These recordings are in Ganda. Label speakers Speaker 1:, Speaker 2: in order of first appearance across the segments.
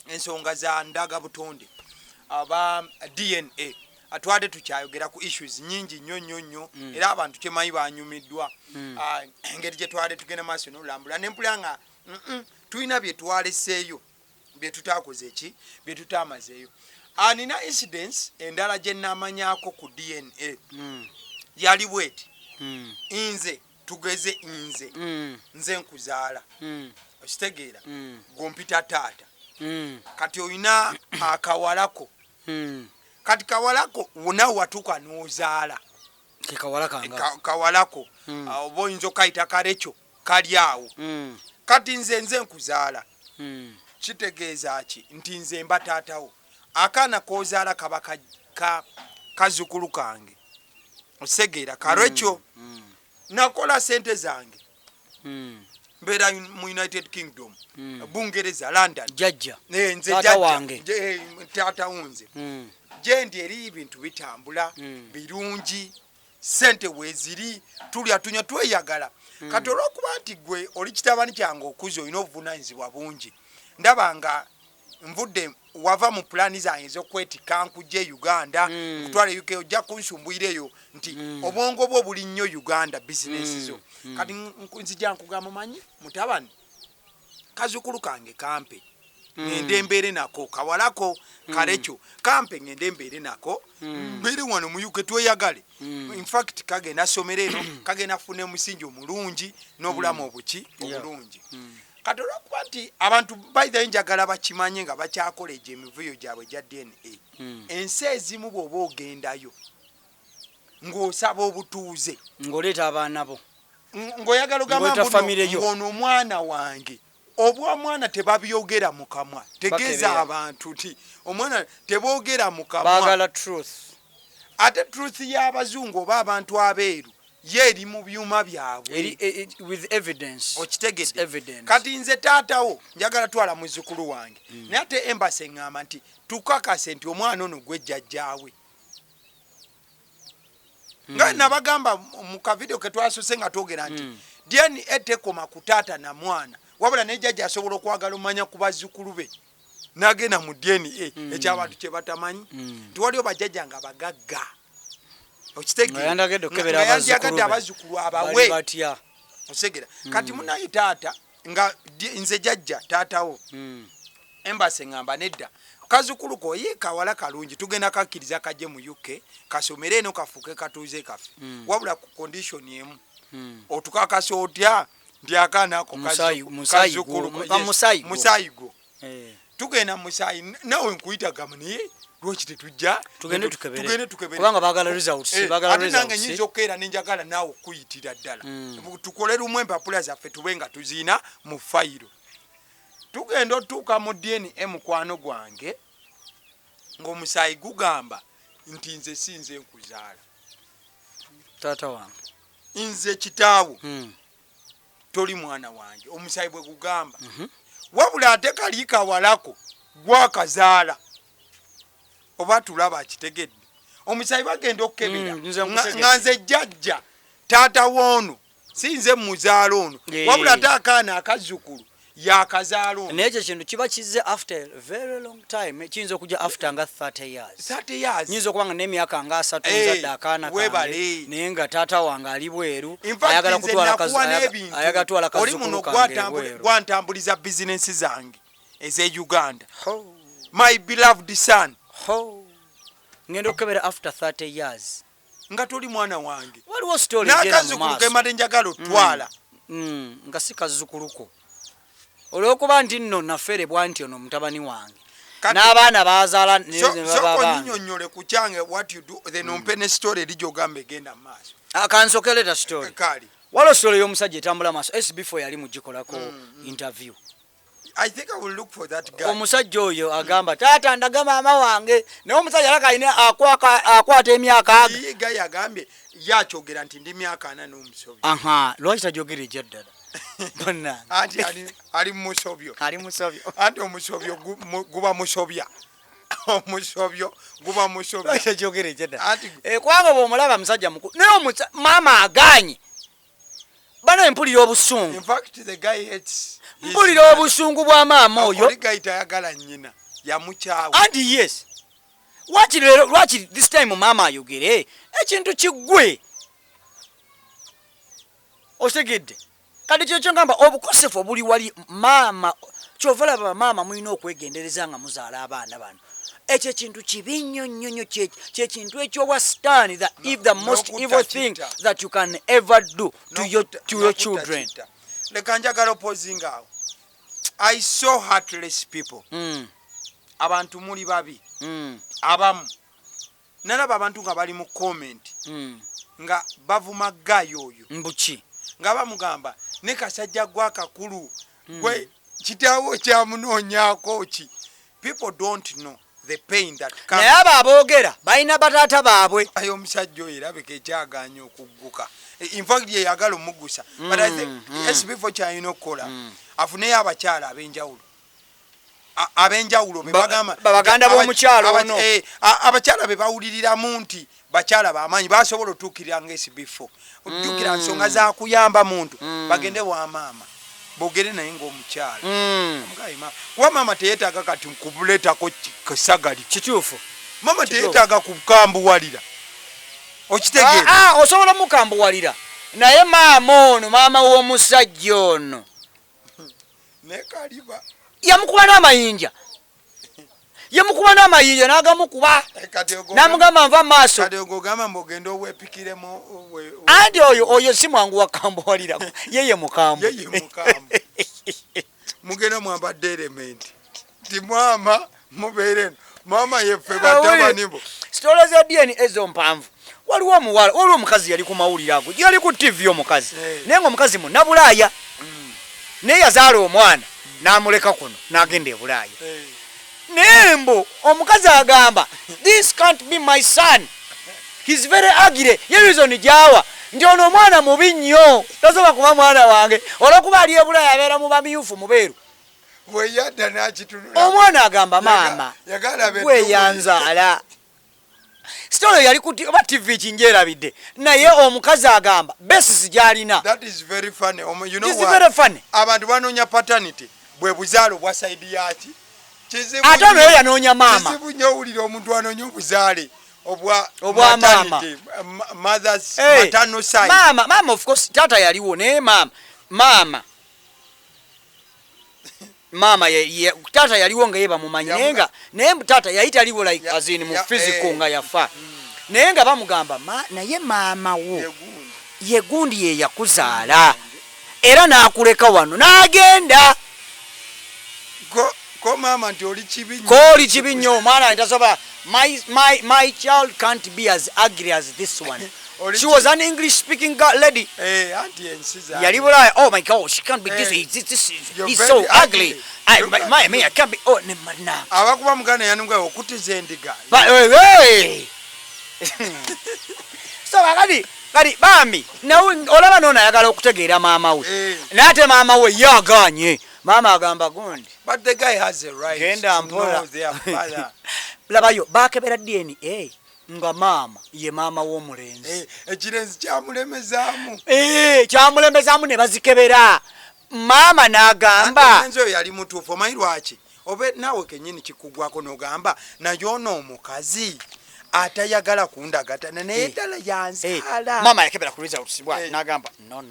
Speaker 1: ensonga za ndaga butonde aba DNA atwade tukyayogera ku issues nyingi nnyo era abantu kyemayi banyumiddwa engeri gye twade tugenda maaso n'olulambula nempulanga tulina bye twaleseeyo bye tutaakoze eki bye tutaamazeeyo nina incidents endala gye nnamanyako ku DNA yali bweti nze tugeze nze nkuzaala okitegeera gompita taata kati oyina akawalako kati kawalako wona watuuka n'ozaala kawalako oba oyinza okayita karekyo kali awo kati nze nkuzaala kitegeeza ki nti nze mba taatawo akaana k'ozaala kaba kazukulu kange osegeera karekyo nakola sente zange mbeera mu United Kingdom Bungereza London
Speaker 2: jajja
Speaker 1: nze
Speaker 2: taata wange
Speaker 1: taata wunze gyendi eri ebintu bitambula birungi sente weziri tulya tunywa tweyagala kati olw'okuba nti gwe oli kitabani kyange okuza olina obuvunaanyizibwa bungi ndaba nga nvudde wava mu pulaani zange ez'okwetika nkujja Uganda kutwala UK ojja kunsumbuireyo nti obwongo bwo buli nnyo Uganda bizinesi zo kati nzija nkugamba manyi mutabani kazukulu kange kampe ngende mbeere nako kawalako karekyo kampe ngende mbeere nako mbeere wano mu UK tweyagale in fact kagenda somero eno kagenda fune musingi omulungi n'obulamu obuki obulungi kati olw'okuba nti abantu baitha njagala bakimanye nga bakyakola egyo emivuyo gyabwe gya DNA ensi ezimu bw'oba ogendayo ng'osaba obutuuze
Speaker 2: ng'oleeta abaana bo
Speaker 1: ng'oyagala ogamba ng'ono omwana wange obw'omwana tebabyogera mu kamwa tegeeza abantu nti omwana teboogera mu kamwa
Speaker 2: baagala truth
Speaker 1: ate truth y'abazungu oba abantu abeeru ye eri mu byuma byabwe
Speaker 2: with evidence
Speaker 1: okitegedde kati nze taatawo njagala twala muzzukulu wange naye ate embasi eŋŋamba nti tukakase nti omwana ono gwe jjajjaawe nga nabagamba mu kavidiyo ke twasose nga twogera nti DNA tekoma ku taata na mwana wabula ne jjajja asobola okwagala omanya ku bazzukulu be n'agenda mu DNA ekyabantu kye batamanyi tiwaliwo bajjajja nga bagagga okitegeyandyagadde abazzukulu abawe osegera kati munaye taata nga nze jjajja taatawo embasi eŋŋamba nedda kazukulu ko ye kawala kalungi tugenda kakkiriza kajje mu UK kasomere eno kafuuke katuuze kaffe wabula ku condition emu otukakasa otya nti akaana ako kazukulu musaayigo tugenda musaayi nawe nkuyitagamu naye lwaki tetujja tugende tukebere
Speaker 2: kubanga baagala results
Speaker 1: ate nange nyinza okkeera nenjagala naawe okuyitira ddala tukole lumu empapula zaffe tube nga tuziina mu fayiro tugenda otuuka mu DNA mukwano gwange ng'omusaayi gugamba nti nze si nze nkuzaala
Speaker 2: taata wange
Speaker 1: nze kitaawo toli mwana wange omusaayi bwe gugamba wabula ate kali kawalako gwakazaala oba tulaba akitegedde omusaayi bagenda okukebera nga nze jjajja taata woono si nze muzaala ono wabula ate akaana akazzukulu yakazaala ono
Speaker 2: naye ekyo kintu kiba kizze after a very long time kiyinza okujja after nga 30 years nyinza okubanga n'emyaka nga 3 nzadde akaana kange naye nga taata wange ali bweru ayagala kutwala kazzukulu kange bweru
Speaker 1: gwantambuliza bizinensi zange ez'e Uganda my beloved son
Speaker 2: ngenda okukebera after 30 years
Speaker 1: nga toli mwana wange
Speaker 2: waliwo story
Speaker 1: n'akazzukulu kemade njagala otwala
Speaker 2: nga si kazzukuluko olw'okuba nti nno nafferebwa nti ono mutabani wange n'abaana bazaala
Speaker 1: nnyonnyole ku kyange what you do then ompe ne story eri gy'ogamba egenda mu maaso
Speaker 2: kansokeleta story waliwo story y'omusajja etambula maaso SB4 yali mugikolako interview
Speaker 1: I think I will look for that guy.
Speaker 2: Omusajja oyo agamba taata ndaga maama wange naye omusajja alaka alina akwata emyaka aga
Speaker 1: ye guy agambye yakyogera nti ndi myaka 4 n'omusobyo
Speaker 2: lwaki tajogera ejja ddala bonna
Speaker 1: anti ali musobyo anti omusobyo guba musobya omusobyo guba musobyo
Speaker 2: lwaki tajogera ejja ddala kubanga bw'omulaba musajja mukulu naye maama aganye bana mpulira obusungu.
Speaker 1: In fact the guy hates.
Speaker 2: Mpulira obusungu bwa maama oyo.
Speaker 1: Oli guy tayagala nnyina yamukyawa.
Speaker 2: And yes. Lwaki this time maama ayogere ekintu kiggwe. Otegedde. Kati kyo ngamba obukosefu obuli wali maama kyovala ba maama mulina okwegendereza nga muzaala abaana bano. Ekyo kintu kibi nnyo kye kintu ekyowa stand that if the most evil thing that you can ever do to your children.
Speaker 1: Leka njagala opposing awo. I saw heartless people. Abantu muli babi. Abamu. Nalaba abantu nga bali mu comment. Nga bavuma gayo oyo.
Speaker 2: Mbuki.
Speaker 1: Nga bamugamba ne kasajja gwa kakulu. Gwe kitaawo kyamunoonyaako ki. People don't know the pain that comes.
Speaker 2: Naye abo aboogera balina bataata baabwe.
Speaker 1: Ayo omusajja oyo erabika ekyagaanya okugguka. In fact ye yagala omugusa. But I think yes before kyalina okukola afuneyo abakyala ab'enjawulo. Ab'enjawulo be bagamba
Speaker 2: baganda b'omukyalo ono.
Speaker 1: Abakyala be bawuliriramu nti bakyala b'amaanyi basobola otuukirira ng'esi before. Ojjukira nsonga za kuyamba muntu bagende wa maama. Bogere naye ng'omukyala. Kuba maama teyeetaaga kati kubuleetako kasagali.
Speaker 2: Kituufu.
Speaker 1: Maama teyeetaaga kukambuwalira. Okitegeera.
Speaker 2: Osobola mukambuwalira. Naye maama ono maama w'omusajja ono.
Speaker 1: Ne kaliba.
Speaker 2: Yamukuba n'amayinja. N'agamukuba. N'amugamba nva maaso.
Speaker 1: Kati ogamba mbogenda owepikiremu.
Speaker 2: Andi oyo si mwangu wakambuwalira. Yeye mukambu.
Speaker 1: Mugenda mwambadde element. Ti mwama mubeere. Mama yeffe batabanibo.
Speaker 2: Stories za DNA ezo mpanvu. Waliwo omukazi yali ku mawulire ago. Yali ku TV omukazi. Naye ng'omukazi munnabulaaya. Naye yazaala omwana. N'amuleka kuno n'agenda e Bulaaya. Nembo omukazi agamba this can't be my son. He's very ugly. Ye reason jawa nti ono omwana mubi nnyo tasobola kuba mwana wange olwokuba ali e Bulaaya abeera mu bamyufu mubeeru.
Speaker 1: Weyadda n'akitunula.
Speaker 2: Omwana agamba maama gwe yanzaala. Story yali kuti oba TV kinjerabidde naye omukazi agamba basis gyalina.
Speaker 1: That is very funny. You know
Speaker 2: what? It's very funny.
Speaker 1: Abantu banoonya paternity bwe buzaalo bwa side yaki.
Speaker 2: Ate ono yanoonya maama.
Speaker 1: Kizibu nnyo owulira omuntu anoonya obuzaale
Speaker 2: obwa maama.
Speaker 1: Mother's maternal side.
Speaker 2: Maama of course tata yaliwo naye maama tata yaliwo nga yeba mumanyi naye tata yayita aliwo like azini mu physical nga yafa. Naye nga bamugamba naye maama wo ye gundi ye yakuzaala era n'akuleka wano n'agenda.
Speaker 1: Ko mama nti oli kibi nnyo.
Speaker 2: Ko oli kibi nnyo omwana tasobola. My child can't be as ugly as this one. She was an English speaking lady.
Speaker 1: Auntie Ensiza.
Speaker 2: Yali Bulaaya. Oh my God, she can't be this. He's so ugly. I can't be. Oh, na.
Speaker 1: Abakuba mugana yanunga okutiza endiga.
Speaker 2: So kati bambi olaba nona ayagala okutegeera maama we. N'ate maama we yaganye. Maama agamba gundi.
Speaker 1: But the guy has a right
Speaker 2: Genda
Speaker 1: to know their father.
Speaker 2: Labayo bakebera DNA nga maama ye maama w'omulenzi.
Speaker 1: Ekirenzi kyamulemezaamu.
Speaker 2: Kyamulemezaamu ne bazikebera. Maama n'agamba.
Speaker 1: Omulenzi oyo yali mutuufu omanyi lwaki? Obe naawe kennyini kikugwako n'ogamba naye ono omukazi atayagala kundagattana naye ddala yanzaala.
Speaker 2: Maama yakebera ku results n'agamba no.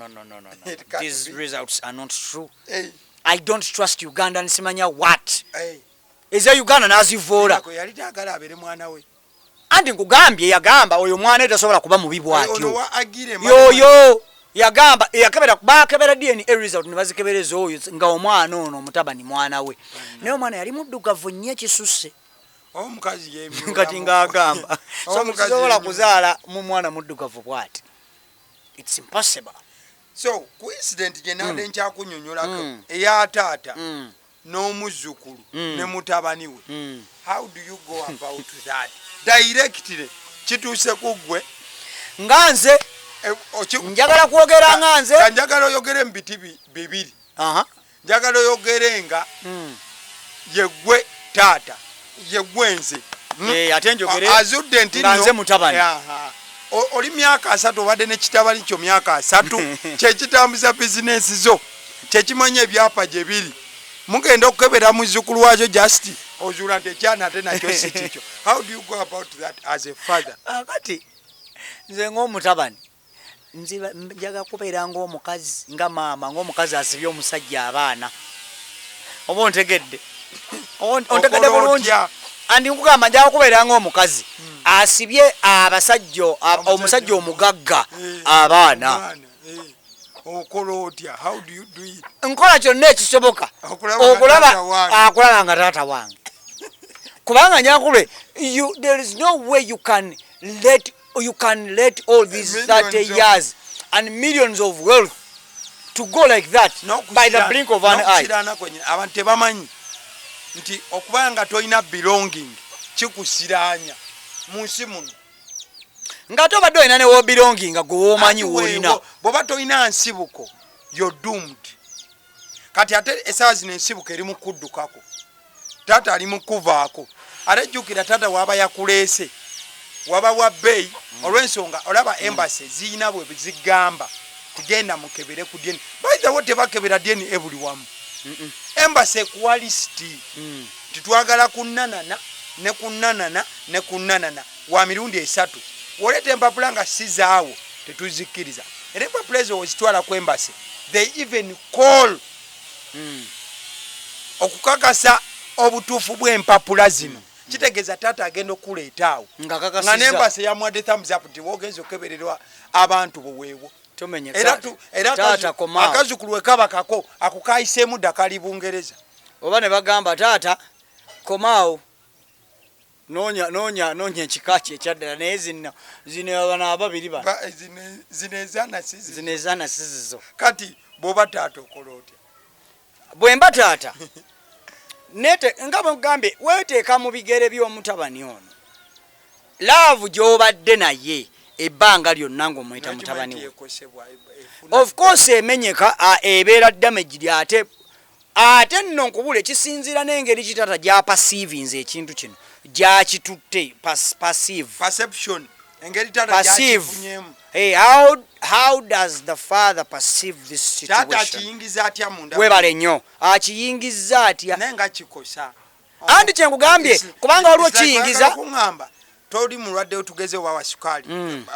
Speaker 2: These results are not true. I don't trust Uganda nsimanya what. Eza Uganda nazivoola.
Speaker 1: Yali taagala abeere mwana we.
Speaker 2: Andi nkugambye yagamba oyo mwana tasobola kuba mubi bw'atyo.
Speaker 1: Yoyo
Speaker 2: yagamba bakebera DNA result ne bazikebereza oyo nga omwana ono omutabani mwana we. Naye omwana yali muddugavu nnyo ekisusse.
Speaker 1: Omukazi yemyo.
Speaker 2: Kati ng'agamba. So musobola kuzaala mu mwana muddugavu bw'ati. It's impossible.
Speaker 1: So coincident gye nade nkyakunnyonnyolako eya taata n'omuzzukulu ne mutabani we. How do you go about that? Directly kituuse ku ggwe
Speaker 2: nga nze njagala kwogera nga nze
Speaker 1: njagala oyogere mu biti bibiri. Njagala oyogere nga ye ggwe taata ye ggwe nze
Speaker 2: ate njogere
Speaker 1: azudde nti
Speaker 2: nze mutabani.
Speaker 1: oli myaka 3 obadde ne kitabali kyo myaka 3 kyekitambuza bizinesi zo kyekimanya ebyapa gye biri mugenda okukebera muzzukulu wakyo just ozuula nti ekyana ate nakyo si kikyo. How do you go about that as a father?
Speaker 2: Kati nze ng'omutabani njaga kubeera ng'omukazi nga maama ng'omukazi asibye omusajja abaana oba ontegedde ontegedde bulungi andi nkugamba njaga kubeera ng'omukazi asibye omusajja omugagga abaana.
Speaker 1: Okola otya? How do you do it?
Speaker 2: Nkola kyonna ekisoboka okulaba nga taata wange kubanga nyankule there is no way you can let all these 30 years and millions of wealth to go like that by the blink of an eye.
Speaker 1: Abantu tebamanyi nti okubanga toyina belonging kikusiranya mu nsi muno
Speaker 2: nga tobadde olina ne belonging nga gwe womanyi wolina
Speaker 1: bw'oba toyina nsibuko you're doomed. Kati ate essaawa zino ensibuko eri mu kuddukako taata ali mu kuvaako ate jjukira taata waba yakuleese waba wa bbeyi olw'ensonga olaba embassy ziyina bwe zigamba tugenda mukebere ku dyeni by the way tebakebera dyeni ebuli wamu embassy ekuwa lisiti titwagala kunnanana ne kunnanana ne kunnanana wa mirundi 3 woleeta empapula nga si zaawo tetuzikiriza era empapula ezo wezitwala ku embassy they even call okukakasa obutuufu bw'empapula zino kitegeeza taata agenda okuleeta awo nga n'embassy yamwadde thumbs up nti wogenza okukebererwa abantu boweewo era akazukulu we kabakako akukayiseemu ddakali Bungereza
Speaker 2: oba ne bagamba taata komaawo noonya ekika kye ekyaddala naye zino bana ababiri
Speaker 1: zino ezaana
Speaker 2: sizizo.
Speaker 1: Kati bw'oba taata okola otya?
Speaker 2: Bwe mba taata nga bwegambye weeteeka mu bigere by'omutabani ono laavu gy'obadde naye ebbanga lyonna ng'omweta mutabani we of course emenyeka ebeera damage ly ate nno nkubula ekisinziira n'engeri kitata gy'apasiivinze ekintu kino gyakitutte
Speaker 1: perception engeri tata gyakifunyemu.
Speaker 2: How does the father perceive this situation?
Speaker 1: Tata akiyingiza atya munda
Speaker 2: webale nnyo akiyingiza atya
Speaker 1: nenga kikosa
Speaker 2: andi kyenkugambye kubanga waliwo kiyingiza
Speaker 1: kuŋŋamba toli mulwadde otugeze wa sukali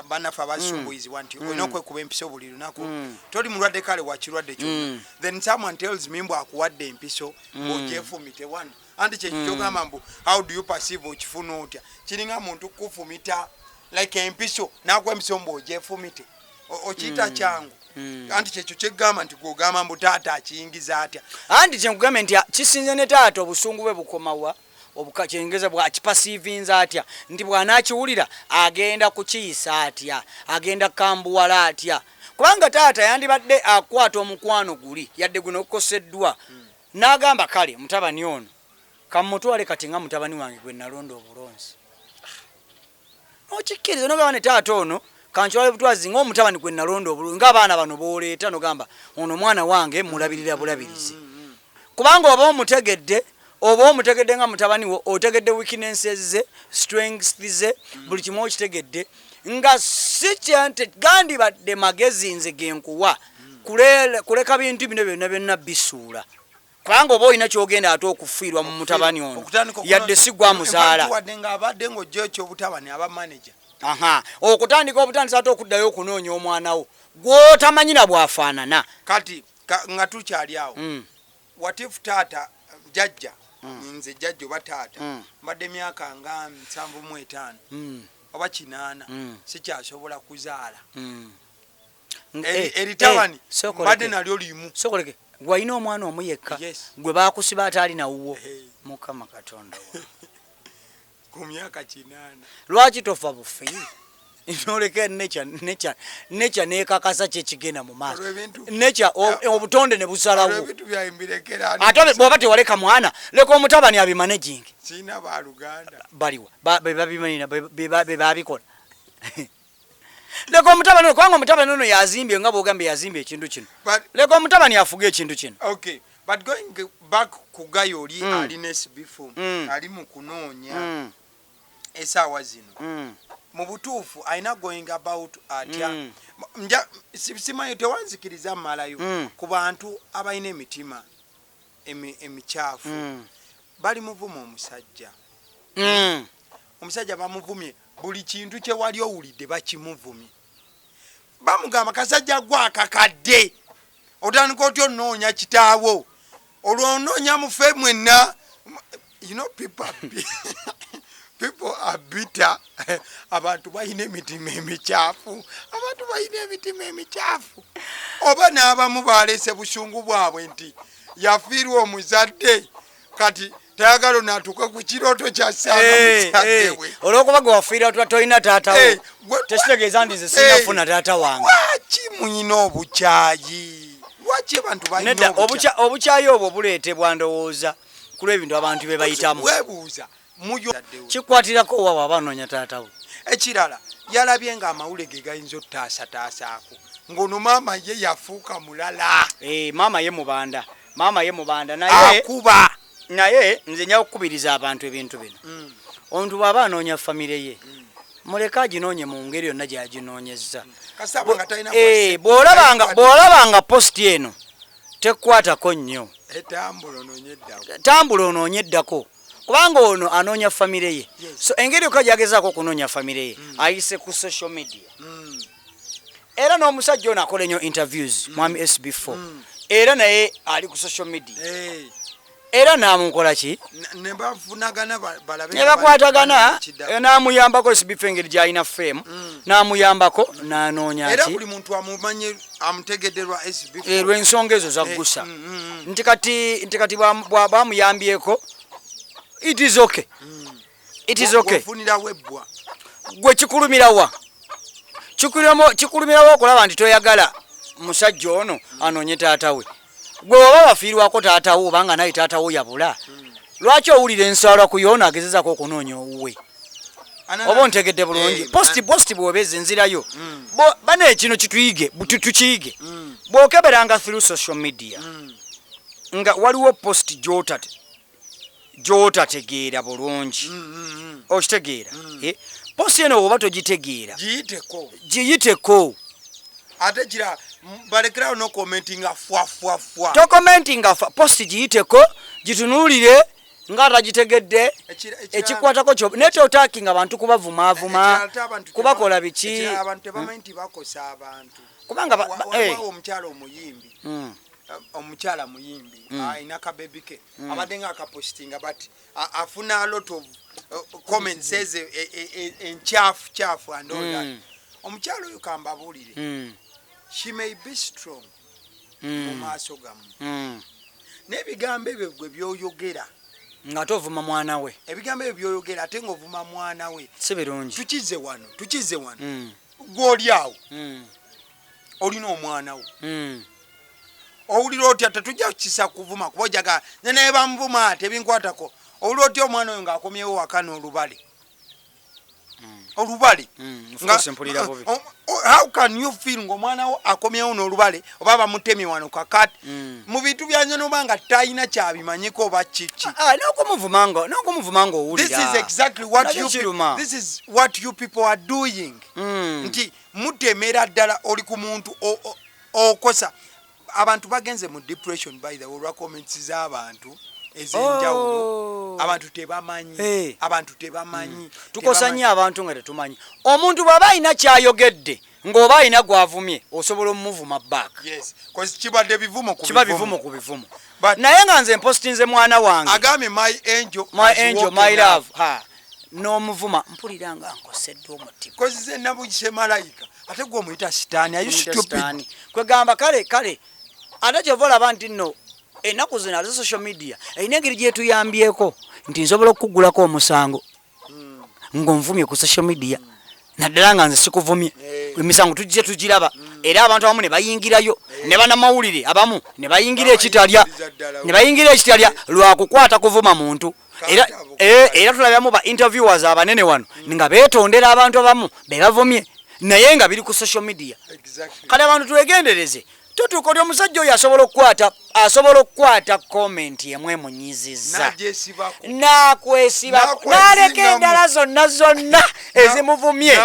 Speaker 1: banafa abasumbuizibwa nti olina okwekuba empiso buli lunaku toli mulwadde kale wakirwadde kyonna then someone tells me mbu akuwadde empiso ng'ogyefumite wano andi kyekyogamba mbu how do you perceive okifuna otya kiringa muntu kufumita like empiso nakuwa empiso mbu ogyefumite okiyita kyangu anti kyekyo kyegamba nti gwogamba mbu taata akiyingiza atya
Speaker 2: andi kyenkugambye nti kisinze ne taata obusungu bwe bukomawa obukakyengeza bwakipasiivinza atya nti bw'anaakiwulira agenda kukiyisa atya agenda kambuwala atya kubanga taata yandibadde akwata omukwano guli yadde guno okukoseddwa n'agamba kale mutabani ono kamutwale kati nga mutabani wange gwe nalonda obulonzi okikkiriza nogamba ne taata ono kankiwale butwazi ng'omutabani gwe nalonda obulungi ng'abaana bano booleeta nogamba ono mwana wange mulabirira bulabirizi kubanga oba omutegedde nga mutabani wo otegedde weaknesses ze strengths ze buli kimu okitegedde nga si kyente gandi badde magezi nze genkuwa kuleka bintu bino byonna bisuula kubanga oba olina kyogenda ate okufiirwa mu mutabani ono yadde si gwa muzaala okutandika obutandisa ate okuddayo okunoonya omwana wo gw'otamanyina bwafaanana
Speaker 1: kati nga tukyali awo watifu taata jjajja nze jjajja oba taata mbadde myaka nga 75 oba 8 sikyasobola kuzaala eritabani mbadde nalyo limu
Speaker 2: sokoleke gwalina omwana omu yekka gwe baakusiba ate ali nawuwo mukama katonda
Speaker 1: ku myaka 8
Speaker 2: lwaki tofa bufi noleka necha nekakasa kyekigenda mu maaso necha obutonde ne busalawo ate bw'oba tewaleka mwana leka omutabani abimanejingi
Speaker 1: sina baluganda
Speaker 2: baliwa bebabimanina bebabikola leka omutabani kubanga omutabani ono yazimbye nga bwogambye yazimbye ekintu kino leka omutabani afuge ekintu kino.
Speaker 1: Okay, but going back ku gayo oli alina esibifu ali mu kunoonya esaawa zino mu butuufu alina going about atya simanyi tewanzikiriza mmalayo ku bantu abalina emitima emikyafu bali muvuma omusajja bamuvumye buli kintu kye wali owulidde bakimuvumye bamugamba kasajja gwakakadde otandika otya onoonya kitaawo olwo onoonya mufe mwenna people are bitter abantu balina emitima emikyafu oba n'abamu baleese busungu bwabwe nti yafiirwa omuzadde kati tayagala natuuka ku kirooto kyasaamusaddewe
Speaker 2: olwokuba gwe wafiira tolina taatawo tekitegeeza nti nze sinafuna taata wange
Speaker 1: lwaki muyina obukyayi lwaki abantu balina
Speaker 2: obukyayi obwo buleetebwa ndowooza ku lw'ebintu abantu bye bayitamu
Speaker 1: webuuza
Speaker 2: kikwatirako wawa abanoonya taatawo
Speaker 1: ekirala yalabye nga amawule ge gayinza ottaasataasaako ng'ono maama ye yafuuka mulala
Speaker 2: maama ye mubanda naye nze nja kukubiriza abantu ebintu bino omuntu bw'aba anoonya famire ye muleka aginoonye mu ngeri yonna gyaginoonyezza bw'olabanga positi eno tekkwatako nnyo tambula onoonye eddako kubanga ono anoonya famire ye so engeri yokka gyagezaako okunoonya famire ye ayise ku social media era n'omusajja ono akola ennyo interviews mwami SB4 era naye ali ku social media era namukola ki nebakwatagana namuyambako SB4 engeri gyalina fame namuyambako nanoonya ki lw'ensonga ezo zaggusa nti kati bamuyambyeko it is okay gwe kikulumirawa okulaba nti toyagala musajja ono anoonye taatawe gwe oba wafiirwako taatawo obanga naye taatawo yabula lwaki owulira ensaalwa ku yoona agezezako okunoonya owuwe oba ontegedde bulungi posti bwobeza enzirayo bane kino tukiyige bwokeberanga through social media nga waliwo posti gyotategeera bulungi okitegeera posti eno oba togitegeera giyiteko
Speaker 1: ate kira balekerawo no commentinga fwa
Speaker 2: to commentinga posti giyiteko gitunuulire nga atagitegedde ekikwatako kyo nete otakinga abantu kubavumaavuma kubakola biki
Speaker 1: abantu tebamanyi nti bakosa abantu
Speaker 2: kubanga
Speaker 1: omukyala muyimbi ayina kabebike abadde nga akapostinga but afuna a lot of comments enkyafu and all that omukyala oyo kambabuulire she may be strong mu maaso gamu n'ebigambo ebyo gwe byoyogera
Speaker 2: nga tovuma mwana we
Speaker 1: ebigambo ebyo byoyogera ate ng'ovuma mwana we
Speaker 2: si birungi
Speaker 1: tukize wano gw'oli awo olina omwana wo owulira otya tetujja kukisa kuvuma kuba ojaga naye bamuvuma tebinkwatako owulira otya omwana oyo ng'akomyewo waka n'olubale how can you feel ng'omwana wo akomyewo n'olubale oba bamutemye wano kakati mu bintu byanjye noba nga talina kyabimanyiko oba kiki
Speaker 2: n'okumuvuma ng'owulira
Speaker 1: this is what you people are doing nti mutemera ddala oli ku muntu okosa abantu bagenze mu depression by the way olwa comments z'abantu ezenjawulo abantu tebamanyi
Speaker 2: tukosa nnyo abantu nga tetumanyi omuntu bw'aba alina kyayogedde ng'oba alina gwavumye osobola omuvuma back
Speaker 1: kiba bivumo
Speaker 2: ku bivumo naye nga nze mpostinze mwana wange
Speaker 1: agambye my angel
Speaker 2: my love n'omuvuma mpulira nga nkoseddwa omutima
Speaker 1: kozize nabugise malayika ate gwe omuyita sitaani ayo stupid
Speaker 2: kwegamba kale ate kyova olaba nti nno ennaku zino ate social media erina engeri gyetuyambyeko nti nsobola okukuggulako omusango ng'onvumye ku social media naddala nga nze sikuvumye emisango tujje tugiraba era abantu abamu ne bayingirayo ne bannamawulire abamu ne bayingira ekitalya lwakukwata kuvuma muntu era tulabyamu ba interviewers abanene wano nga beetondera abantu abamu be bavumye naye nga biri ku social media kale abantu twegendereze tutukoli omusajja oyo asobola okukwata comment yemwe munyiziza nakwesiba naleka endala zonna ezimuvumye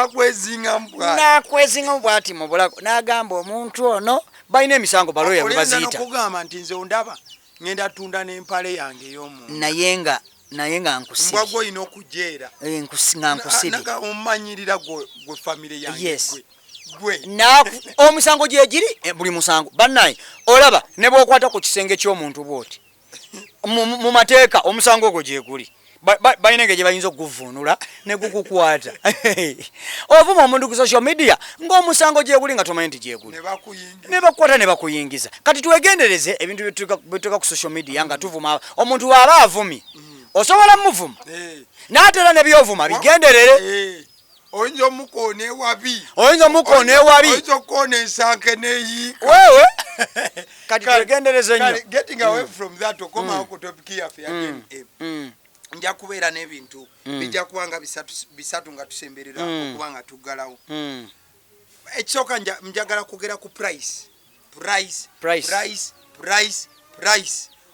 Speaker 2: nakwezinga bwati mu bulago n'agamba omuntu ono balina emisango baloya bwe baziyita
Speaker 1: okugamba nti nze ondaba ngenda tunda n'empale yange ey'omuntu
Speaker 2: naye nga nkusiri
Speaker 1: mbwa gw'olina okujeera
Speaker 2: nga nkusiri
Speaker 1: omumanyirira gwe famire yange gwe
Speaker 2: omusango gyegiri buli musango bannaye olaba ne bw'okwata ku kisenge ky'omuntu bw'oti mu mateeka omusango ogwo gyeguli balina engeri gye bayinza okuguvuunula ne gukukwata ovuma omuntu ku social media ng'omusango gyeguli nga tomanyi nti gyeguli ne bakukwata ne bakuyingiza kati twegendereze ebintu byetuteeka ku social media nga tuvuma omuntu waaba avumye osobola muvuma n'atera ne byovuma bigenderere
Speaker 1: oyinza omukoona ewabi
Speaker 2: oyinza
Speaker 1: okkoona ensanke neyiika
Speaker 2: wewe kati twegendereze nnyo
Speaker 1: getting away from that okomawo ku topiki yaffe again nja kubeera n'ebintu bijja kuba nga bisatu nga tusemberera okuba nga tuggalawo ekisooka njagala kugera ku price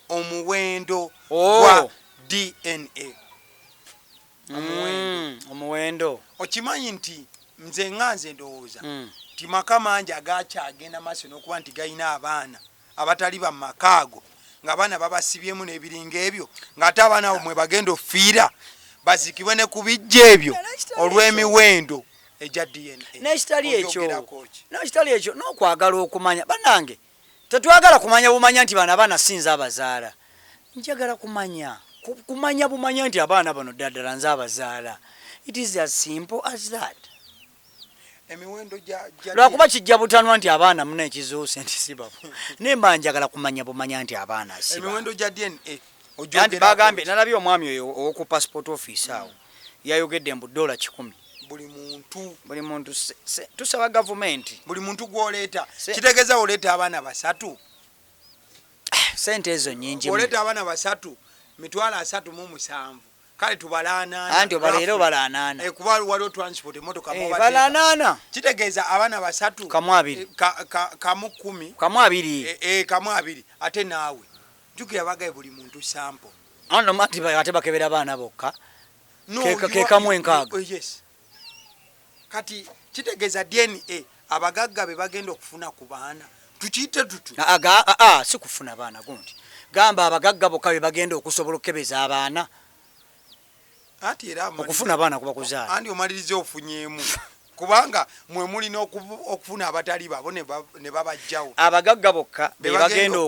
Speaker 1: omuwendo gwa DNA
Speaker 2: omuwendo
Speaker 1: okimanyi nti nze nganze ndowooza ti maka mangi agakyagenda maaso n'okuba nti galina abaana abatali ba makaago ng'abaana babasibyemu n'ebiringa ebyo ng'ate abaana abo mwe bagenda ofiira bazikibwe ne ku bijja ebyo olw'emiwendo egya DNA
Speaker 2: n'ekitali ekyo n'okwagala okumanya bannange tetwagala kumanya bumanya nti bano abaana sinza abazaala njagala kumanya bumanya nti abaana bano ddala nze abazaala. It is as simple as that.
Speaker 1: Emiwendo
Speaker 2: lwakuba kijja butanwa nti abaana muna ekizuuse nti sibafu nemba njagala kumanya bumanya nti abaana sibafu.
Speaker 1: Emiwendo gya DNA
Speaker 2: ojogera bagambye nalabye omwami oyo owoku passport office awo yayogedde mbu $100 buli muntu tusaba gavumenti
Speaker 1: buli muntu gw'oleeta kitegeeza oleeta abaana basatu
Speaker 2: sente ezo nyingi
Speaker 1: oleeta abaana basatu $337 kale tubalaana
Speaker 2: anti obaleero balaanaana
Speaker 1: kuba waliwo transport emotoka
Speaker 2: balaanaana
Speaker 1: kitegeeza abaana basatu
Speaker 2: kamu 2
Speaker 1: kamu 10
Speaker 2: kamu 2
Speaker 1: kamu 2 ate naawe jukira bagaye buli muntu sample
Speaker 2: ano mati ate bakebera abaana bokka ke kamu 6
Speaker 1: yes kati kitegeeza DNA abagagga be bagenda okufuna ku baana tukiyite tutu
Speaker 2: si kufuna baana gundi gamba abagagga bokka be bagenda okusobola okukebeza abaana
Speaker 1: ati era
Speaker 2: okufuna abaana kuba kuzaala
Speaker 1: andi omalirize ofunyemu kubanga mwe mulina okufuna abatali babo ne babajjawo
Speaker 2: abagagga bokka be bagenda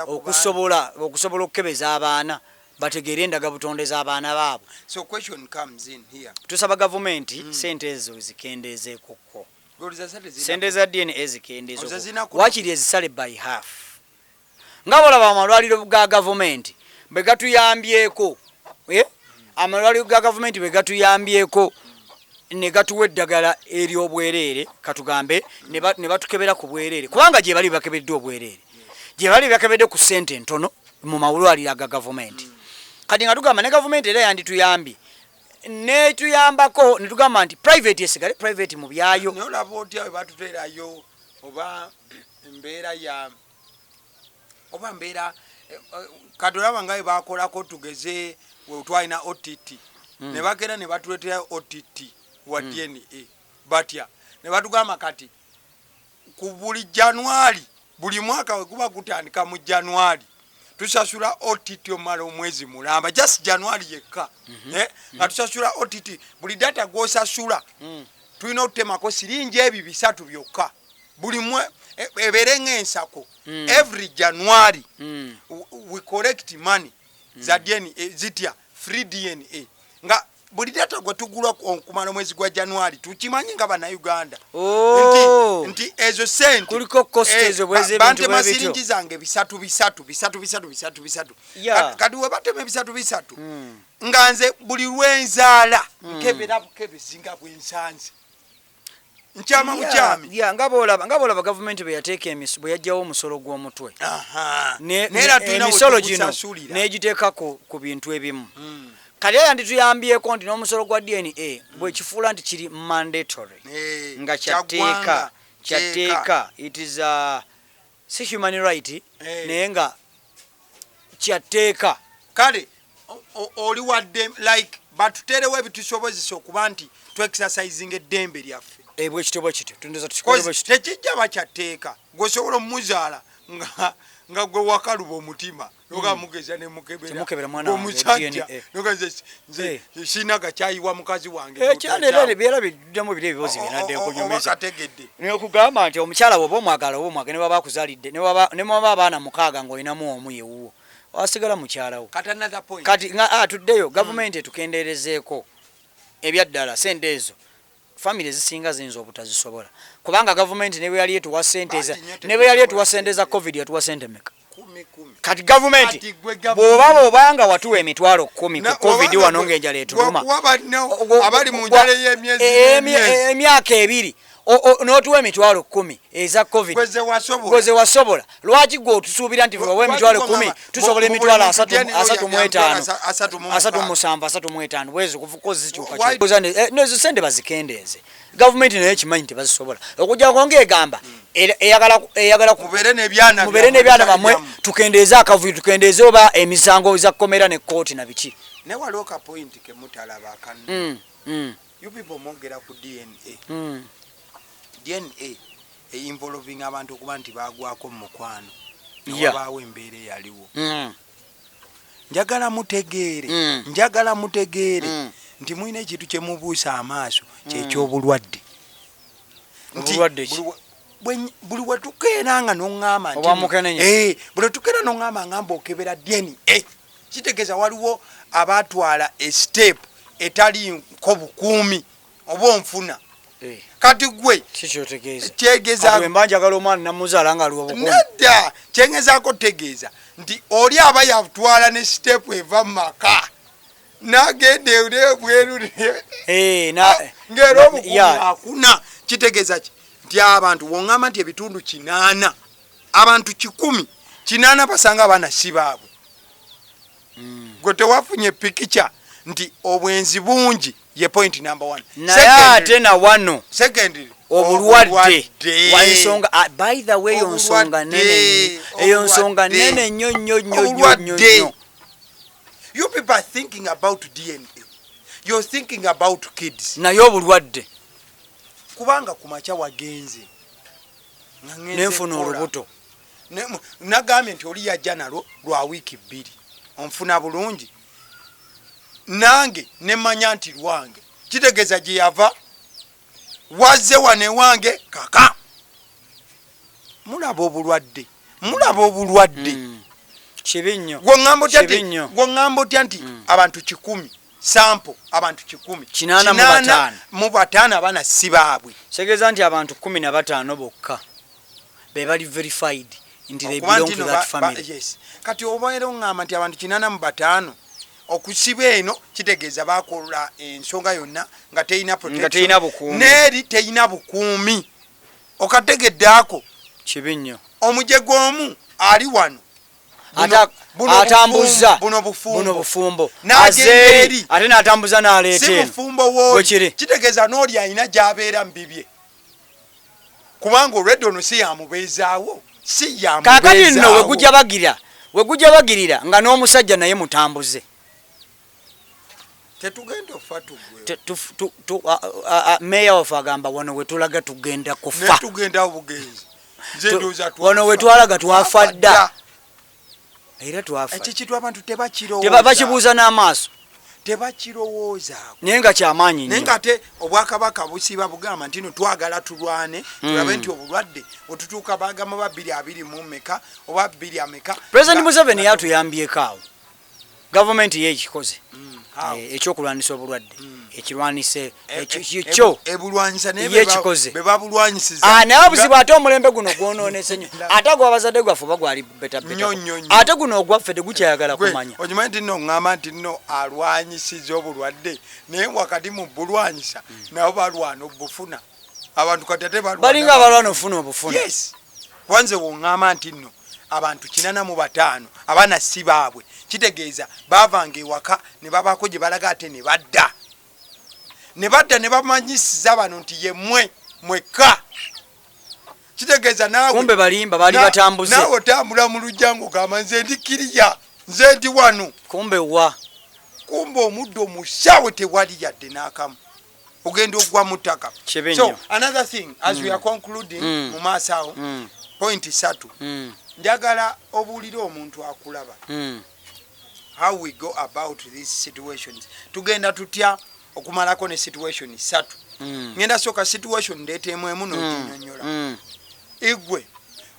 Speaker 2: okusobola okukebeza abaana bategeere endaga butonde z'abaana baabo.
Speaker 1: So question comes in here.
Speaker 2: Tusaba gavumenti sente ezo zikendezeekoko. Sente za DNA zikendezeeko. Wakiri ezisale by half. Nga bolaba amalwaliro ga gavumenti bwe gatuyambyeko amalwaliro ga gavumenti bwe gatuyambyeko ne gatuwa eddagala ery'obwereere katugambe ne batukebera ku bwereere kubanga gye bali bakebeddwa obwereere gye bali bakebedde ku sente ntono mu malwaliro ga gavumenti. Kati nga tugamba ne gavumenti era yandituyambye netuyambako netugamba nti private esigale private mu byayo
Speaker 1: nolaba otya batuteerayo oba mbeera katolaba nga bakolako tugeze twalina OTT ne bagenda ne batuleetera OTT wa DNA batya ne batugamba kati ku buli January buli mwaka we guba gutandika mu January tusasula OTT omala omwezi mulamba just January yekka nga tusasula OTT buli data gwosasula tulina okutemako siringi ebi bisatu byokka buli eberenga ensako every January we collect money za DNA zitya free DNA nga buli data gwe tugula kumala omwezi gwa January tukimanyi nga bana Uganda nti ezo sente
Speaker 2: kuliko cost ezo bweze
Speaker 1: bante masiringi zange bisatu kati we bateme bisatu nga nze buli lwenzaala nkebera bukebezinga bwensanze nkyama mukyami
Speaker 2: nga bolaba gavumenti bwe yateeka emisu bwe yajjawo omusolo gw'omutwe emisolo gino n'egiteeka ku bintu ebimu kali yandituyambyeko nti n'omusolo gwa DNA bwekifuula nti kiri mandatory nga kyateeka it is si human right naye nga kyateeka
Speaker 1: kale oli wadde like batuterewo ebitusobozesa okuba nti tu-exercising eddembe lyaffe
Speaker 2: bwekityo
Speaker 1: tekijja bakyateeka gwesobola omuzaala nga gwe wakaluba omutima nogamugeza nemukebera omusajja nze sinaga kyayiwa mukazi wange
Speaker 2: ekyanaera bijjamu biri ebibozi binadde nkunyumiza nekugamba nti omukyala bwoba omwagala oba omwagala ne baba akuzaalidde ne mwaba abaana 6 ng'olinamu omu yewuwo wasigala mukyalawo kati tuddeyo gavumenti etukendeerezeeko ebyaddala sente ezo family zisinga ziyinza obutazisobola kubanga gavumenti ne bwe yali etuwa sente za covid yatuwa sente meka kati gavumenti bw'obanga watuwa emitwalo 10 ku covid wano ng'enjala etuluma
Speaker 1: abali mu njala
Speaker 2: emyaka 2 n'otuwa emitwalo 10 eza covid gweze wasobola lwaki gwe otusuubira nti bawa emitwalo 10 tusobola emitwalo 35 bwezi kukozi zikyuka nezo sente bazikendeeze gavumenti naye kimanyi tebazisobola okujjako ng'egamba eyagala
Speaker 1: mubeere n'ebyana
Speaker 2: bamwe tukendeeze akavuyo tukendeeze oba emisango za kkomera ne kooti na biki
Speaker 1: ne waliwo ka point ke mutalaba kanu you people mwogera ku DNA involving abantu okuba nti bagwako mu mukwano wabaawo embeera eyaliwo njagala mutegeere nti mulina ekintu kye mubuusa amaaso kyekyobulwadde buli wetukeera nga noŋŋamba buli tukeera noŋŋamba ngamba okebera DNA kitegeeza waliwo abatwala estep etalinko bukuumi oba onfuna kati gwe nedda kyengezaako tegeeza nti oli aba yatwala ne step eva mu maka nagenda ebweru ng'era obukuumi akuna kitegeeza ki nti abantu woŋŋamba nti ebitundu 8 abantu 100 basanga abaana si baabwe gwe tewafunye pikica nti obwenzi bungi ye point number 1
Speaker 2: naye ate na wano obulwadde wansonga by the way eyo nsonga nene nnyo.
Speaker 1: You people are thinking about DNA, you're thinking about kids
Speaker 2: naye obulwadde
Speaker 1: kubanga kumacha wagenze
Speaker 2: nenfuna olubuto
Speaker 1: nagambye nti oli yajja nalo lwa wiiki 2 onfuna bulungi nange nemanya nti lwange kitegeeza gye yava wazze wane wange kaka mulaba obulwadde
Speaker 2: kibi nnyo
Speaker 1: gwoŋŋamba otya nti abantu 10 sample abantu 10 mu 5 abaana si baabwe
Speaker 2: kitegeeza nti abantu 15 bokka be bali verified nti they belong to that family.
Speaker 1: Yes. Kati obaera oŋŋamba nti abantu 8 mu 5 okusiba eno kitegeeza bakola ensonga yonna nga teyina protection neeri teyina bukuumi okategeddeako
Speaker 2: kibi nnyo
Speaker 1: omuje gwomu ali wano
Speaker 2: atambuza buno bufumbo azeri ate n'atambuza n'aleeta
Speaker 1: si bufumbo wooli kitegeeza n'oli alina gy'abeera mu bibye kubanga olwedde ono si yamubeezaawo
Speaker 2: kaakati nno wegujja bagirira nga n'omusajja naye mutambuze
Speaker 1: tetugenda ofa
Speaker 2: meya waffe agamba wano wetulaga tugenda kufa
Speaker 1: tugenda obugenzi
Speaker 2: wano wetwalaga twafa dda era twafa
Speaker 1: ekikitu abantu tebakirowooza
Speaker 2: bakibuuza n'amaaso
Speaker 1: tebakirowoozaako
Speaker 2: naye nga kyamaanyi nnyo
Speaker 1: naye nga ate obwakabaka busiiba bugamba nti no twagala tulwane tulabe nti obulwadde otutuuka bagamba ba 220 meka oba 2 ameka
Speaker 2: President Museveni yatuyambyeko awo gavumenti ye ekikoze ekyokulwanisa obulwadde ekirwanise ekyo
Speaker 1: ebulwanyisa
Speaker 2: yekikoze
Speaker 1: bebabulwanyisiza
Speaker 2: naye obuzibu ate omulembe guno gwonoonese nnyo ate gwabazadde gwaffe oba gwali betabeta ate guno ogwaffe tegukyayagala kumanya
Speaker 1: okimanyi nti nno oŋŋamba nti nno alwanyisiza obulwadde naye wakati mu bulwanyisa nabo balwana obufuna abantu kati ate
Speaker 2: balinga abalwana ofuna obufuna
Speaker 1: yes kwanze woŋŋamba nti nno abantu 85 abaana si baabwe kitegeeza baavanga ewaka ne babaako gye balaga ate ne badda ne bamanyisiza bano nti ye mweka kitegeza nawe
Speaker 2: kumbe balimba bali batambuze
Speaker 1: nawe otambula mu lujjango gamba nze ndi kiriya nze ndi wano
Speaker 2: kumbe omuddo
Speaker 1: musaawe tewali yadde n'akamu ogenda ogwa mu ttaka. So another thing as we are concluding mu maaso awo point 3 njagala obuulire omuntu akulaba how we go about these situations. Tugenda tutya okumalako ne situation 3. Ngenda soka situation ndeetemu emu n'oginyonnyola. Igwe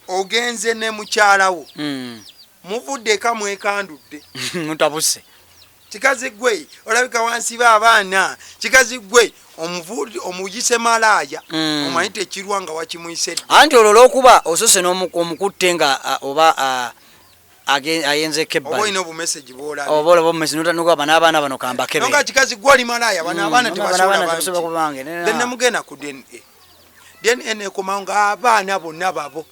Speaker 1: ogenze ne mukyalawo muvudde eka mwekandudde
Speaker 2: mutabuse
Speaker 1: kikazi gwe olabika wansi b'abaana kikazi gwe omuyise malaaya omanyi tekirwa nga wakimuyise
Speaker 2: anti olwo olw'okuba osose n'omukutte nga oba ayenze kebbali
Speaker 1: oba olina obumesegi bw'olaba
Speaker 2: oba olaba obumesegi n'otandika n'abaana bano kamba kebe
Speaker 1: nga kikazi gwe ali malaaya bano abaana tebasobola kubange then namugenda ku DNA nekomawo nga abaana bonna babo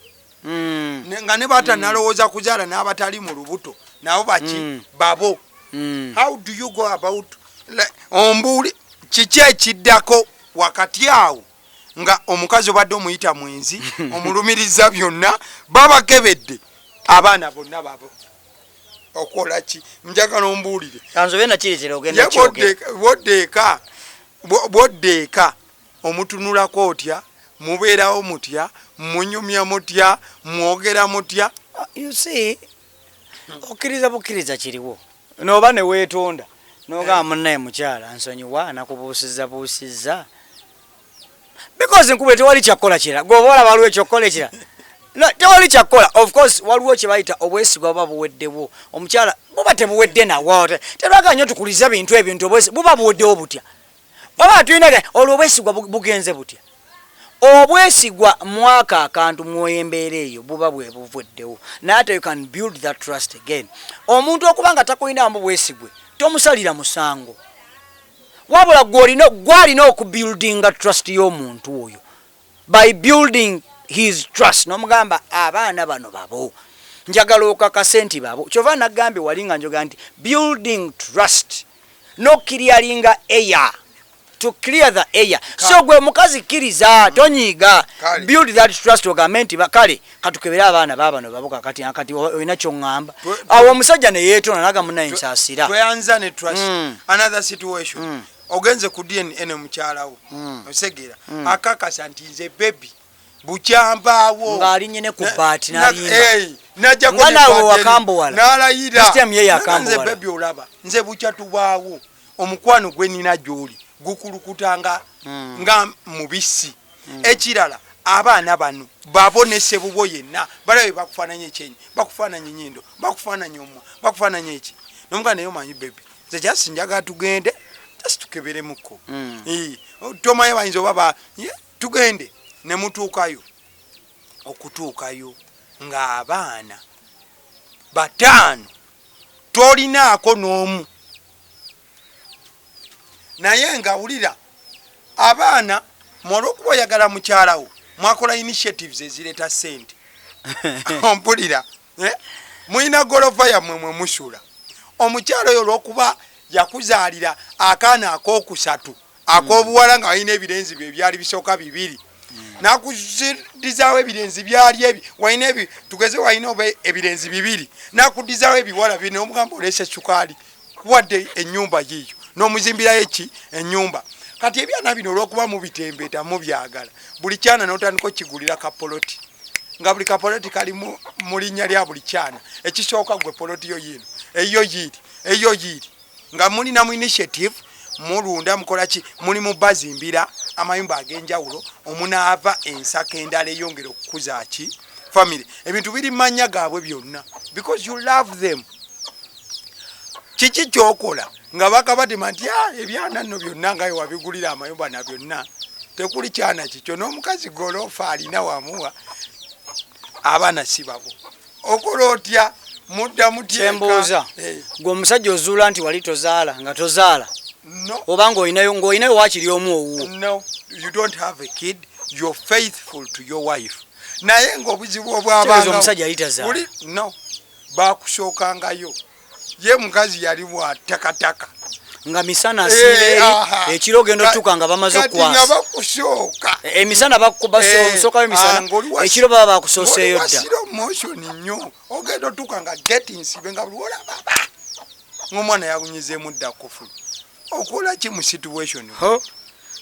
Speaker 1: nga ne batanalowooza kuzaala n'abatali mu lubuto nabo baki babo. How do you go about ombuli kiki ekiddako wakati awo nga omukazi obadde omuyita mwenzi omulumiriza byonna babakebedde abaana bonna babo okola ki njagala ombuulire
Speaker 2: kanzobe nakiretera ogenda kyoge
Speaker 1: boddeeka omutunulako otya mubeerawo mutya munyumya mutya mwogera mutya
Speaker 2: you see okkiriza bukkiriza kiriwo noba ne weetonda nogamba munnaye mukyala nsonyiwa nakubuusiza because nkube tewali kyakkola kira gwoba olaba waliwo ekyokkola ekira tewali kyakkola. Of course waliwo kye bayita obwesigwa buba buweddewo omukyala buba tebuwedde nawo terwaga nnyo tukuliza bintu ebintu obwesigwa buba buweddewo butya oba tulina olwo obwesigwa bugenze butya obwesigwa mwaka akantu mwoyembeera eyo buba bwe buvuddewo naye ate you can build that trust again. Omuntu okuba nga takulinamu bwesigwe tomusalira musango wabula gwalina okubuildinga trust y'omuntu oyo by building his trust nomugamba abaana bano babo njagala okakase nti babo kyova nagambye walinga njoga nti building trust nokiryalinga air to clear the air. So gwe mukazi kiriza tonyiga build that trust ogamenti bakale katukebera abaana babano babuka kati oyina kyongamba awo omusajja ne yeetona naga munaye nsasira
Speaker 1: tweyanza ne trust. Another situation ogenze ku DNA mukyalawo osegera akakasa nti nze baby bukyambaawo
Speaker 2: ngali nyene ku baati nalinga
Speaker 1: najja
Speaker 2: ko nawe wakambowala
Speaker 1: nalayira
Speaker 2: system ye yakambowala
Speaker 1: nze baby olaba nze bukyatubaawo omukwano gwe nina gyoli gukulukutanga nga mubisi ekirala abaana bano babonese bubo yenna balabe bakufaananya ekyenyi bakufaananya nyindo bakufaananya omwa bakufaananya eki nomuganda yo manyi baby nze just njaga tugende just tukeberemuko tomaye bayinza obaba tugende ne mutuukayo okutuukayo ng'abaana 5 tolinaako n'omu naye nga wulira abaana mwolwokuba oyagala mukyalawo mwakola initiatives ezireta sente ompulira mulina golofa yammwe mwe musula omukyalo oyo olwokuba yakuzaalira akaana akookusatu ak'obuwala nga walina ebirenzi bye byali bisooka 2 nakudizaawo ebirenzi byali ebi walina ebi tugeze walina oba ebirenzi 2 nakudizaawo ebiwala bino omugamba oleese sukaali wadde ennyumba yiyo n'omuzimbirayo eki ennyumba kati ebyana bino olwokuba mubitembeeta mubyagala buli kyana n'otandika okigulira kapoloti nga buli kapoloti kali mu linnya lya buli kyana ekisooka gwe poloti yo yino eyo yiri nga mulina mu initiative mulunda mukolaki muli mu bazimbira amayumba ag'enjawulo omunaava ensaka endala eyongera okukuza ki family ebintu biri manya gaabwe byonna because you love them. Kiki kyokola nga bakabatima nti ebyana nno byonna nga wabigulira amayumba na byonna tekuli kyana kikyo n'omukazi golofa alina wamuwa abaana si babo okola otya mudda
Speaker 2: mutyembuuza gwe omusajja ozuula nti wali tozaala nga tozaala oba ng'olinayo wakiri omu owuwo.
Speaker 1: No, you don't have a kid, you're faithful to your wife. Naye ng'obuzibu obwabanga
Speaker 2: omusajja yali tazaala
Speaker 1: no bakusookangayo ye mukazi yali wa takataka
Speaker 2: nga misana asire ekiro gendo tukanga bamaze kwasa
Speaker 1: kati nga bakusooka
Speaker 2: emisana bakubasoka emisana ekiro baba bakusoseyo dda
Speaker 1: slow motion nnyo ogendo tukanga getting benga bulora baba ng'omwana yakunyizemu dda kofu okola ki mu situation
Speaker 2: ho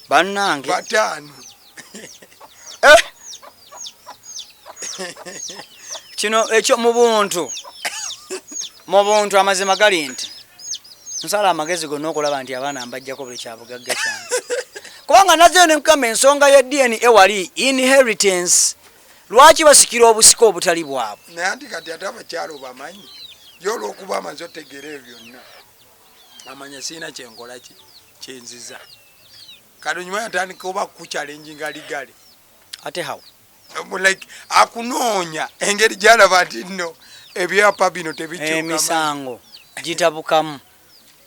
Speaker 2: bannange
Speaker 1: batano
Speaker 2: kino ekyo mu buntu amazima gali nti nsala amagezi gonna okulaba nti abaana mbajjako buli kyabugagga kyange kubanga nazo ne mukama ensonga ya DNA wali inheritance lwaki basikira obusika obutali bwabwe
Speaker 1: naye anti kati ate abakyalo bamanyi yolwokuba amaze otegeera ebyo byonna amanya siina kyenkola kyenziza kati onyuma yatandika oba kukuchalenjinga ligale
Speaker 2: ate hawo
Speaker 1: like akunoonya engeri gyalaba nti nno ebyapa bino tebikyuka
Speaker 2: emisango gitabukamu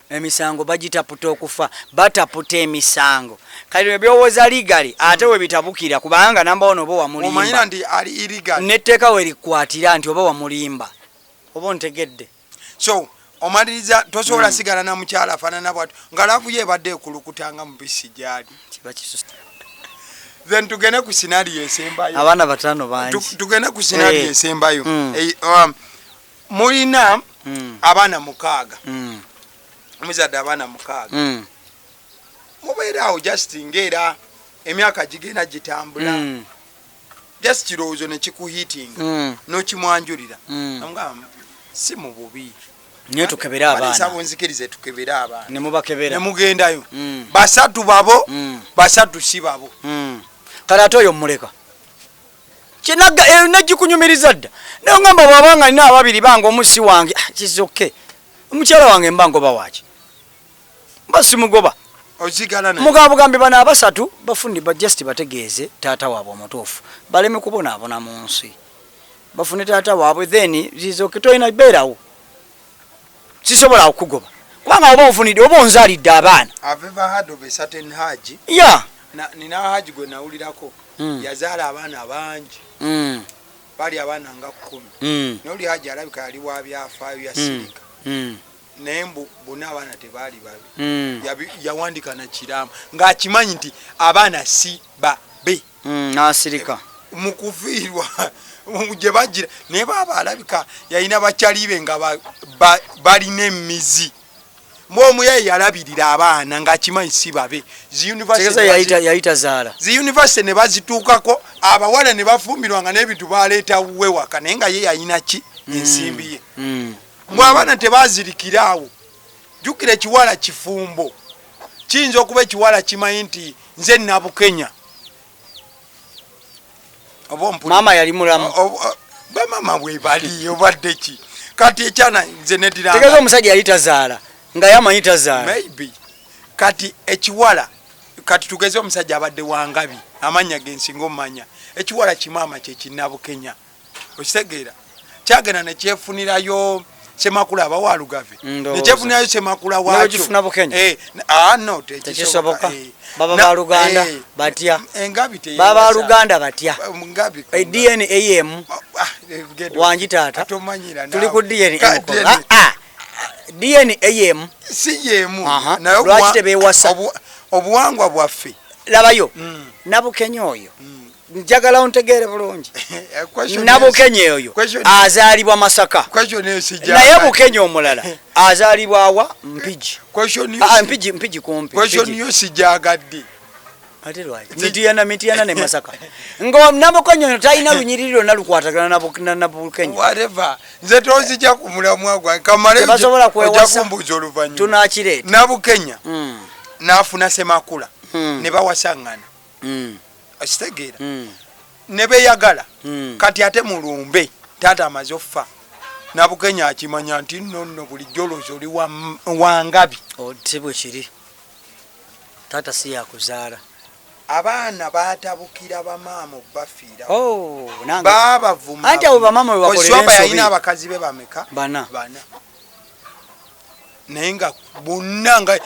Speaker 2: emisango bagitaputa okufa bataputa emisango kali ebyowoza ligali ate we bitabukira kubanga namba ono oba wamulimba
Speaker 1: omanyira ndi ali illegal
Speaker 2: netteeka we likwatira nti oba wamulimba oba ntegedde
Speaker 1: so omaliriza tosobola sigala na mukyala afaanana bwatu nga laavu ye ebadde ekulukutanga mu bisi gyali then tugende ku scenario esembayo
Speaker 2: abaana batano bangi
Speaker 1: tugende ku scenario esembayo mulina abaana 6 omuzadde abaana 6 mubeeraawo just ngera emyaka gigenda gitambula just kirowoozo ne kikuhiitinga n'okimwanjulira amugamba si mu bubi
Speaker 2: naye tukebere abaana
Speaker 1: alisabo nzikirize tukebere abaana
Speaker 2: ne mubakebera
Speaker 1: ne mugendayo basatu babo basatu si babo
Speaker 2: kale ate oyo muleka kinaga negikunyumiriza dda naye ngamba bwabanga nina ababiri bange omusi wange kizoke omukyala wange mbangoba waki basimugoba
Speaker 1: ozigala naye
Speaker 2: mugabo gambe bana abasatu bafundi ba just bategeeze taata waabwe omutuufu baleme kubonaabona mu nsi bafune taata waabwe then zizoke toyina beerawo sisobola okugoba kubanga oba ofunidde oba onzaalidde abaana
Speaker 1: aveva had of a certain haji
Speaker 2: ya
Speaker 1: nina haji gwe nawulirako yazaala abaana bangi bali abaana nga 10 noli haji alabika yali wa byafaayo yasirika naye bonna abaana tebaali babi yawandika na kiramu ng'akimanyi nti abaana si babe
Speaker 2: nasirika
Speaker 1: mukufiirwa gye bagira naye baaba alabika yalina bakyalibe nga balina emizi mwomuyaye yalabirira abaana ng'akimanyi si babe
Speaker 2: yayita zaala
Speaker 1: ziyunivasite ne bazituukako abawala ne bafumbirwanga n'ebintu baleeta wewaka naye nga ye yalina ki ensimbi ye mwe abaana tebazirikiraawo jjukira ekiwala kifumbo kiyinza okuba ekiwala kimanyi nti nze Nabukenya
Speaker 2: mama yali mulamu
Speaker 1: bamama bwe bali obadde ki kati ekyana nze nediranga
Speaker 2: tegeza omusajja yali tazaala nga yamanyi tazaala
Speaker 1: maybe kati ekiwala kati tugeze omusajja abadde wangabi amanya gensinga omanya ekiwala kimama kyekinabukenya okitegeera kyagenda nekyefunirayo semakula abawalugave nekyefunirayo semakula wakyo no
Speaker 2: tekisoboka baba baluganda batya
Speaker 1: engabi
Speaker 2: baba baluganda batya DNA AM wanji tata tuli ku DNA DNA AM
Speaker 1: si yemu
Speaker 2: nayo lwaki tebewasa
Speaker 1: obuwangwa bwaffe
Speaker 2: labayo Nabukenya oyo njagala ontegeere bulungi Nabukenya oyo azaalibwa Masaka naye Bukenya omulala azaalibwa awa Mpigi Mpigi kumpi
Speaker 1: question yo sijagadde
Speaker 2: ate lwaki mitiyana ne Masaka ngo Nabukenya oyo talina lunyiriro nalukwatagana Nabukenya
Speaker 1: whatever nze tozija kumulamwa gwa kamale ojja kumbuza oluvannyuma
Speaker 2: tunakireeta
Speaker 1: Nabukenya nafuna semakula ne bawasangana akitegeera ne beeyagala kati ate mulumbe taata amaze offa Nabukenya akimanya nti nno bulijjo olowooza oli wangabi
Speaker 2: si bwe kiri taata si yakuzaala
Speaker 1: abaana batabukira bamaama bafiira
Speaker 2: babavuma anti abo bamaama we bakolera ensobi
Speaker 1: yalina abakazi be bameka
Speaker 2: bana
Speaker 1: naye nga bonna nga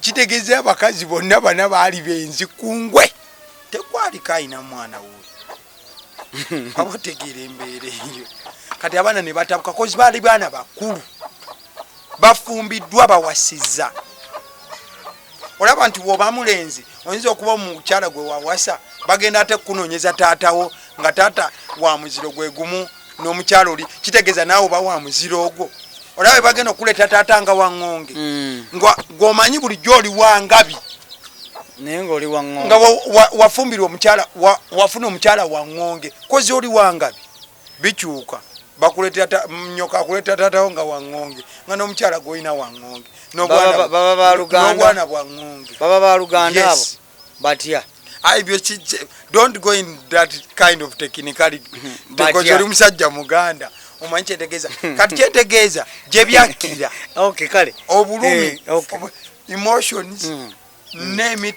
Speaker 1: kitegeeza abakazi bonna bana baali benzi kungwe tekwaliko ayina mwana we abategeera embeera eyo kati abaana ne batabuka kozi baali baana bakulu bafumbiddwa bawasizza olaba nti bw'oba mulenzi oyinza okuba mukyala gwe wawasa bagenda ate kunoonyeza taatawo nga taata wa muziro gwe gumu n'omukyala oli kitegeeza naawe oba wa muziro ogwo olaba bagenda okuleeta taata nga waŋŋonge ng'omanyi bulijjo oli wangabi
Speaker 2: naye ngaoli waŋŋonge
Speaker 1: nga wafumbirwa omukyala wafuna omukyala waŋŋonge kozi oli wangabi bikyuka bakuleetera nyoka akuleetera taatawo nga waŋŋonge nga n'omukyala gw'olina waŋŋonge n'obwana bwa ŋŋonge
Speaker 2: baba baluganda abo batya
Speaker 1: don't go in that kind of technicality because oli musajja muganda omanyi kyetegeeza kati kyetegeeza gye byakkira
Speaker 2: kale
Speaker 1: obulumi emotions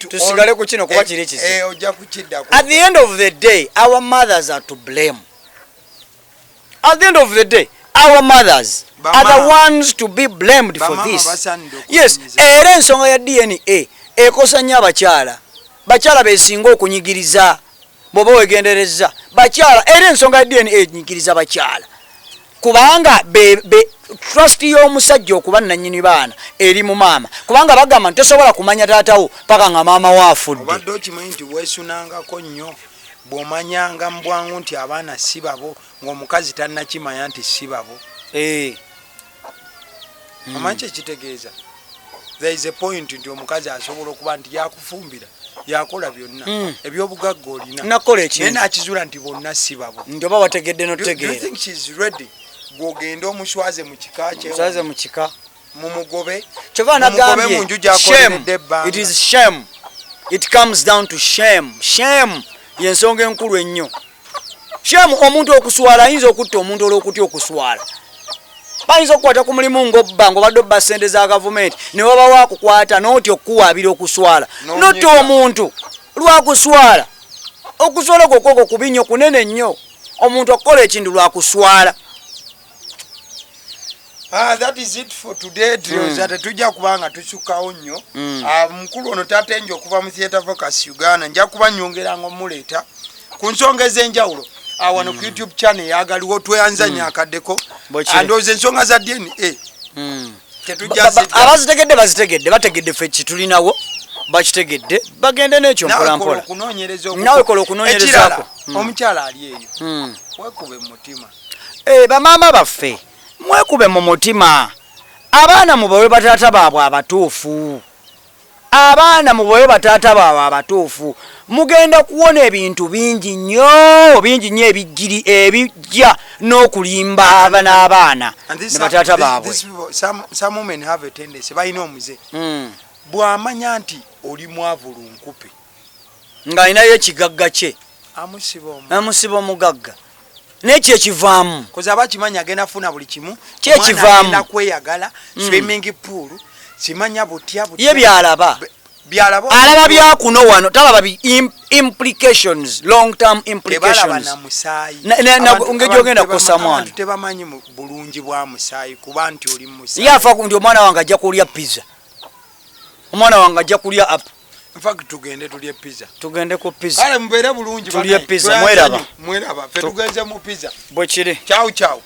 Speaker 2: tusigale ku kino kuba kiri kisi
Speaker 1: ojja kukiddako.
Speaker 2: At the end of the day our mothers are to blame. At the end of the day our mothers are the ones to be blamed for this. Yes, era ensonga ya DNA ekosa nnyo bakyala besinga okunyigiriza bw'oba wegendereza bakyala era ensonga ya DNA enyigiriza bakyala kubanga trust y'omusajja okuba nannyini baana eri mu maama kubanga bagamba nti tosobola kumanya taatawo paka nga maama waafudde.
Speaker 1: Obadde okimanyi nti weesunangako nnyo bw'omanyanga mu bwangu nti abaana si babo ng'omukazi tannakimanya nti si babo. Omanyi kyekitegeeza there is a point nti omukazi asobola okuba nti yakufumbira yakola byonna ebyobugagga olina naye nakizuula nti bonna si babo
Speaker 2: nti oba wategedde notegeera.
Speaker 1: Do you think she's ready gwogende omuswaze mu kika kye
Speaker 2: muswaze mu kika
Speaker 1: mumugobe
Speaker 2: kyova nagambye it is shame. It comes down to shame. Shame yensonga enkulu ennyo. Shame omuntu okuswala ayinza okutta omuntu olw'okutya okuswala bayinza okukwata ku mulimu ng'obba ng'obadde obba ssente za gavumenti ne waba waakukwata n'oti okuwaabira okuswala notta omuntu lwakuswala okuswala kwokwo kubi nnyo kunene nnyo omuntu okukola ekintu lwakuswala.
Speaker 1: That is it for today. Tujja kubanga tusukkawo nnyo mukulu ono tatenje okuva mu Theatre Focus Uganda nja kuba nnyongeranga omuleeta ku nsonga ez'enjawulo wano ku YouTube channel ya Agaliwo tweyanzanya akaddeko andooza ensonga za DNA
Speaker 2: abazitegedde bategedde ffe kitulinawo bakitegedde bagende n'ekyo mpolampola nawe kola okunoonyerezaako.
Speaker 1: Omukyala ali eyo wekube mu mutima
Speaker 2: bamaama baffe mwekube mu mutima abaana mubawe bataata baabwe abatuufu abaana mubawe bataata baabwe abatuufu mugenda kuwona ebintu bingi nnyo ebijja n'okulimba n'abaana ne bataata baabwe.
Speaker 1: Some women have a tendency balina omuze bw'amanya nti oli mwavulu nkupe
Speaker 2: ng'alinayo ekigagga kye amusiba omugagga nekyo ekivaamu
Speaker 1: koza abakimanya agenda funa buli kimu
Speaker 2: kyekivaamu
Speaker 1: kweyagala swimming pool simanya butya
Speaker 2: ye byalaba alaba byakuno wano talaba implications long term implications ngejogenda kukosa mwana
Speaker 1: tebamanyi bulungi bwa musaayi kuba nti oli musaayi
Speaker 2: yafa nti omwana wange ajja kulya pizza omwana wange ajja kulya app.
Speaker 1: In fact tugende tulye pizza.
Speaker 2: Tugende ku pizza.
Speaker 1: Kale mubere bulungi
Speaker 2: tulye pizza mweraba
Speaker 1: fe tugenze mu pizza.
Speaker 2: Bwe kiri.
Speaker 1: Ciao ciao.